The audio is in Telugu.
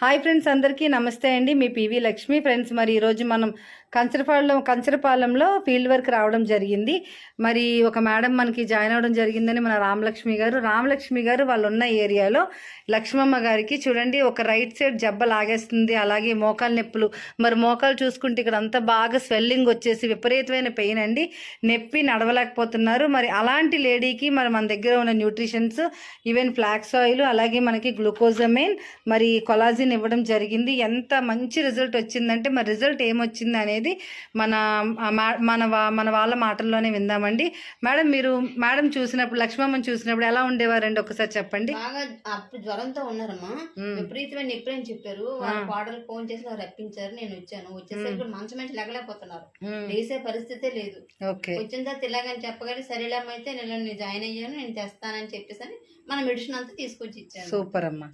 హాయ్ ఫ్రెండ్స్, అందరికీ నమస్తే అండి. మీ పివి లక్ష్మి. ఫ్రెండ్స్, మరి ఈరోజు మనం కంచరపాలెంలో ఫీల్డ్ వర్క్ రావడం జరిగింది. మరి ఒక మేడం మనకి జాయిన్ అవ్వడం జరిగిందని మన రామలక్ష్మి గారు వాళ్ళు ఉన్న ఏరియాలో లక్ష్మమ్మ గారికి చూడండి, ఒక రైట్ సైడ్ జబ్బ లాగేస్తుంది, అలాగే మోకాలు నొప్పులు. మరి మోకాలు చూసుకుంటే ఇక్కడ అంతా బాగా స్వెల్లింగ్ వచ్చేసి విపరీతమైన పెయిన్ అండి, నొప్పి నడవలేకపోతున్నారు. మరి అలాంటి లేడీకి మన దగ్గర ఉన్న న్యూట్రిషన్స్, ఈవెన్ ఫ్లాక్స్ ఆయిల్, అలాగే మనకి గ్లూకోజమైన్, మరి కొలాజిన్ ఇవ్వడం జరిగింది. ఎంత మంచి రిజల్ట్ వచ్చిందంటే, మరి రిజల్ట్ ఏమొచ్చింది అనేది మన మన మన వాళ్ళ మాటల్లోనే విందామండి. మేడం చూసినప్పుడు, లక్ష్మమ్మని చూసినప్పుడు ఎలా ఉండేవారండి, ఒకసారి చెప్పండి. బాగా అప్పుడు జ్వరంతో ఉన్నారమ్మా, విపరీతమైన ఎప్పుడని చెప్పారు. వాళ్ళ కోడలు ఫోన్ చేసి రప్పించారు. నేను వచ్చేసరికి మంచం నుంచి లెగలేకపోతున్నారు, లేసే పరిస్థితే లేదు. వచ్చిన తర్వాత ఇలాగని చెప్పగలి సరేలేమో అయితే నేను జాయిన్ అయ్యాను, నేను తెస్తానని చెప్పేసి మన మెడిసిన్ అంతా తీసుకొచ్చి ఇచ్చాను. సూపర్ అమ్మా.